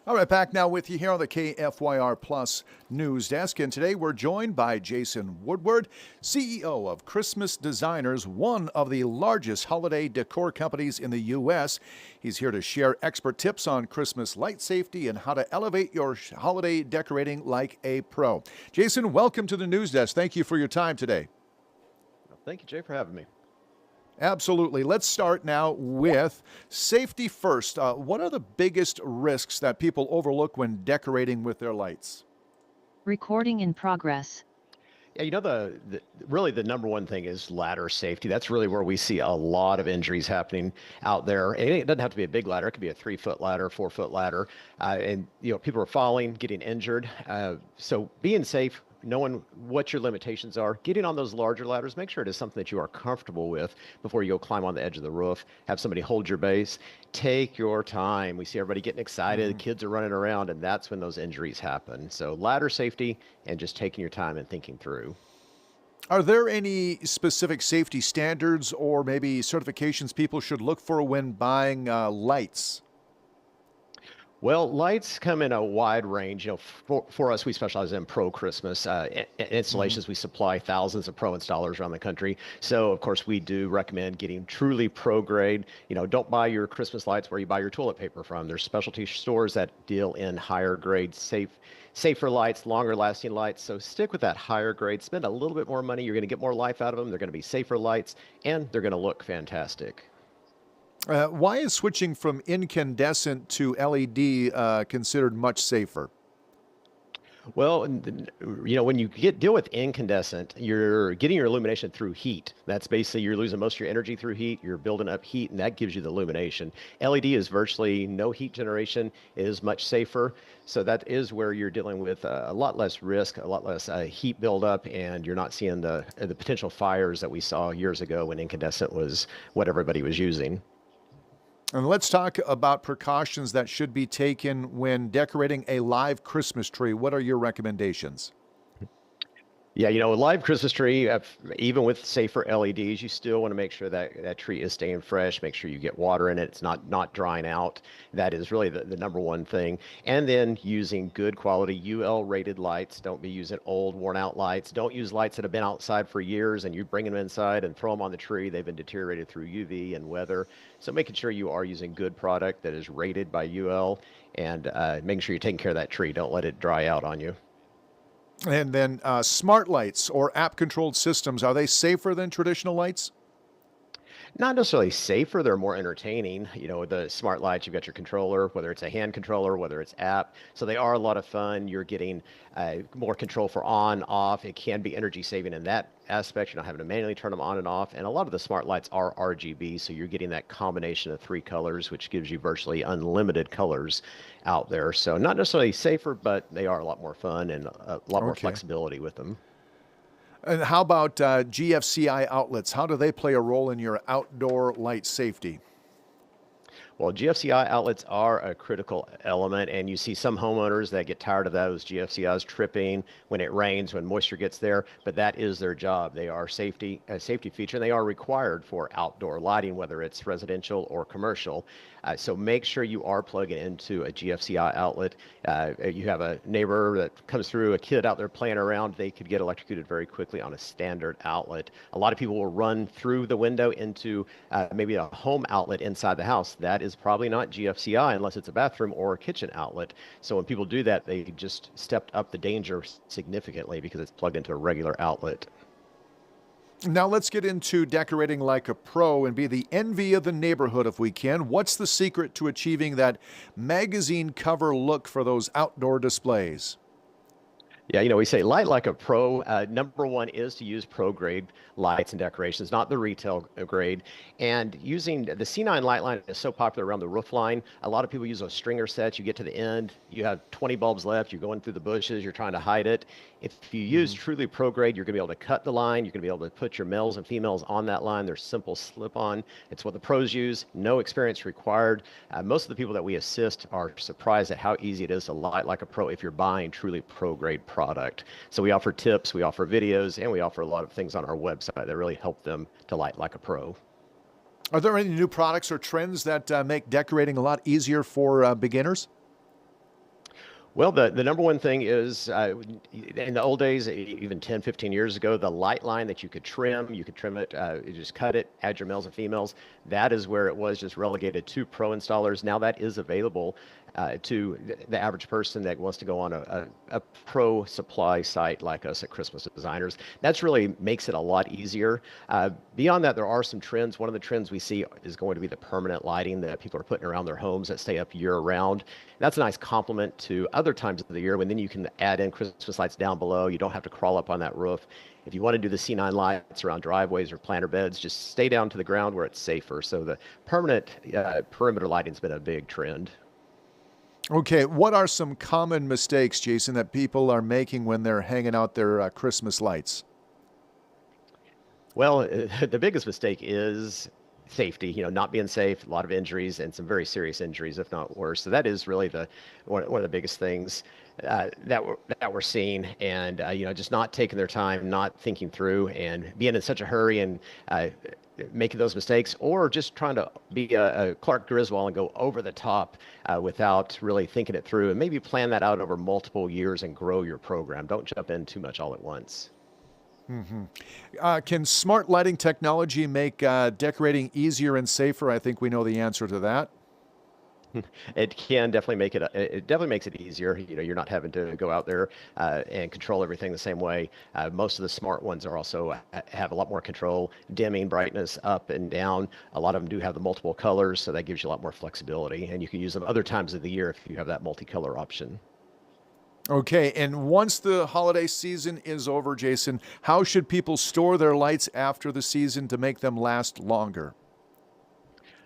All right, back now with you here on the KFYR Plus News Desk. And today we're joined by Jason Woodward, CEO of Christmas Designers, one of the largest holiday decor companies in the U.S. He's here to share expert tips on Christmas light safety and how to elevate your holiday decorating like a pro. Jason, welcome to the News Desk. Thank you for your time today. Thank you, Jay, for having me. Absolutely. Let's start now with safety first. What are the biggest risks that people overlook when decorating with their lights? Recording in progress. Yeah, really the number one thing is ladder safety. That's really where we see a lot of injuries happening out there. And it doesn't have to be a big ladder; it could be a 3-foot ladder, 4-foot ladder, and people are falling, getting injured. So being safe, knowing what your limitations are, getting on those larger ladders, make sure it is something that you are comfortable with before you go climb on the edge of the roof. Have somebody hold your base. Take your time. We see everybody getting excited, kids are running around, and that's when those injuries happen. So ladder safety and just taking your time and thinking through. Are there any specific safety standards or maybe certifications people should look for when buying lights? Well, lights come in a wide range. For us, we specialize in pro Christmas installations. We supply thousands of pro installers around the country. So, of course, we do recommend getting truly pro grade. Don't buy your Christmas lights where you buy your toilet paper from. There's specialty stores that deal in higher grade, safer lights, longer lasting lights. So stick with that higher grade. Spend a little bit more money. You're going to get more life out of them. They're going to be safer lights, and they're going to look fantastic. Why is switching from incandescent to LED considered much safer? Well, when you deal with incandescent, you're getting your illumination through heat. That's basically you're losing most of your energy through heat. You're building up heat, and that gives you the illumination. LED is virtually no heat generation. It is much safer. So that is where you're dealing with a lot less risk, a lot less heat buildup, and you're not seeing the potential fires that we saw years ago when incandescent was what everybody was using. And let's talk about precautions that should be taken when decorating a live Christmas tree. What are your recommendations? Yeah, a live Christmas tree, even with safer LEDs, you still want to make sure that that tree is staying fresh. Make sure you get water in it; it's not drying out. That is really the number one thing. And then using good quality UL rated lights. Don't be using old, worn out lights. Don't use lights that have been outside for years and you bring them inside and throw them on the tree. They've been deteriorated through UV and weather. So making sure you are using good product that is rated by UL and making sure you're taking care of that tree. Don't let it dry out on you. And then smart lights or app-controlled systems, are they safer than traditional lights? Not necessarily safer, they're more entertaining. With the smart lights, you've got your controller, whether it's a hand controller, whether it's app. So they are a lot of fun. You're getting more control for on, off. It can be energy saving in that aspect. You're not having to manually turn them on and off. And a lot of the smart lights are RGB, so you're getting that combination of 3 colors, which gives you virtually unlimited colors out there. So not necessarily safer, but they are a lot more fun and a lot more Okay. flexibility with them. And how about GFCI outlets? How do they play a role in your outdoor light safety? Well, GFCI outlets are a critical element, and you see some homeowners that get tired of those GFCIs tripping when it rains, when moisture gets there, but that is their job. They are a safety feature, and they are required for outdoor lighting, whether it's residential or commercial. So make sure you are plugging into a GFCI outlet. You have a neighbor that comes through, a kid out there playing around, they could get electrocuted very quickly on a standard outlet. A lot of people will run through the window into maybe a home outlet inside the house. That is probably not GFCI unless it's a bathroom or a kitchen outlet. So when people do that, they just stepped up the danger significantly because it's plugged into a regular outlet. Now let's get into decorating like a pro and be the envy of the neighborhood if we can. What's the secret to achieving that magazine cover look for those outdoor displays? Yeah, we say light like a pro. Number one is to use pro grade lights and decorations, not the retail grade. And using the C9 light line is so popular around the roof line. A lot of people use those stringer sets. You get to the end, you have 20 bulbs left, you're going through the bushes, you're trying to hide it. If you use truly pro grade, you're going to be able to cut the line. You're going to be able to put your males and females on that line. They're simple slip on. It's what the pros use, no experience required. Most of the people that we assist are surprised at how easy it is to light like a pro if you're buying truly pro grade product. So we offer tips, we offer videos, and we offer a lot of things on our website that really help them to light like a pro. Are there any new products or trends that make decorating a lot easier for beginners? Well, the number one thing is in the old days, even 10, 15 years ago, the light line that you could trim it, you just cut it, add your males and females. That is where it was just relegated to pro installers. Now that is available to the average person that wants to go on a pro supply site like us at Christmas Designers. That's really makes it a lot easier. Beyond that, there are some trends. One of the trends we see is going to be the permanent lighting that people are putting around their homes that stay up year round. That's a nice complement to other times of the year when then you can add in Christmas lights down below. You don't have to crawl up on that roof. If you want to do the C9 lights around driveways or planter beds, just stay down to the ground where it's safer. So the permanent perimeter lighting's been a big trend. Okay, what are some common mistakes, Jason, that people are making when they're hanging out their Christmas lights? Well, the biggest mistake is safety, not being safe, a lot of injuries and some very serious injuries, if not worse. So that is really the one of the biggest things that we're seeing, and just not taking their time, not thinking through, and being in such a hurry and making those mistakes, or just trying to be a Clark Griswold and go over the top without really thinking it through, and maybe plan that out over multiple years and grow your program. Don't jump in too much all at once. Can smart lighting technology make decorating easier and safer? I think we know the answer to that. It can definitely make it. It definitely makes it easier. You're not having to go out there and control everything the same way. Most of the smart ones are also have a lot more control, dimming, brightness up and down. A lot of them do have the multiple colors, so that gives you a lot more flexibility, and you can use them other times of the year if you have that multicolor option. Okay, and once the holiday season is over, Jason, how should people store their lights after the season to make them last longer?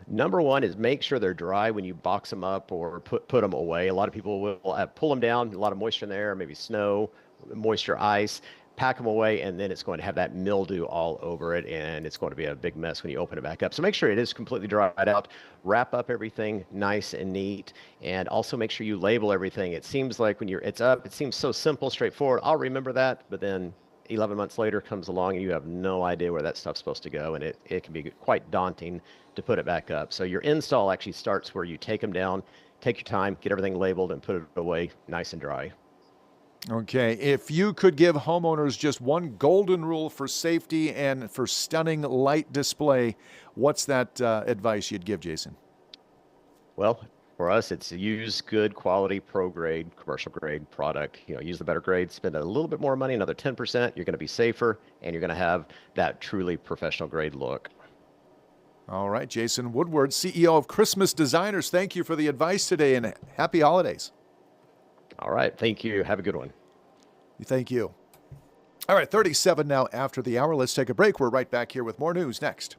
Number one is make sure they're dry when you box them up or put them away. A lot of people will pull them down, a lot of moisture in there, maybe snow, moisture, ice, pack them away, and then it's going to have that mildew all over it, and it's going to be a big mess when you open it back up. So make sure it is completely dried out. Wrap up everything nice and neat, and also make sure you label everything. It seems like when it's up, it seems so simple, straightforward. I'll remember that, but then 11 months later comes along and you have no idea where that stuff's supposed to go, and it can be quite daunting to put it back up. So your install actually starts where you take them down, take your time, get everything labeled, and put it away nice and dry. Okay, if you could give homeowners just one golden rule for safety and for stunning light display, what's that advice you'd give, Jason? Well, for us, it's use good quality pro grade, commercial grade product. Use the better grade, spend a little bit more money, another 10%. You're going to be safer, and you're going to have that truly professional grade look. All right, Jason Woodward, CEO of Christmas Designers, thank you for the advice today, and happy holidays. All right. Thank you. Have a good one. Thank you. All right, 37 now after the hour. Let's take a break. We're right back here with more news next.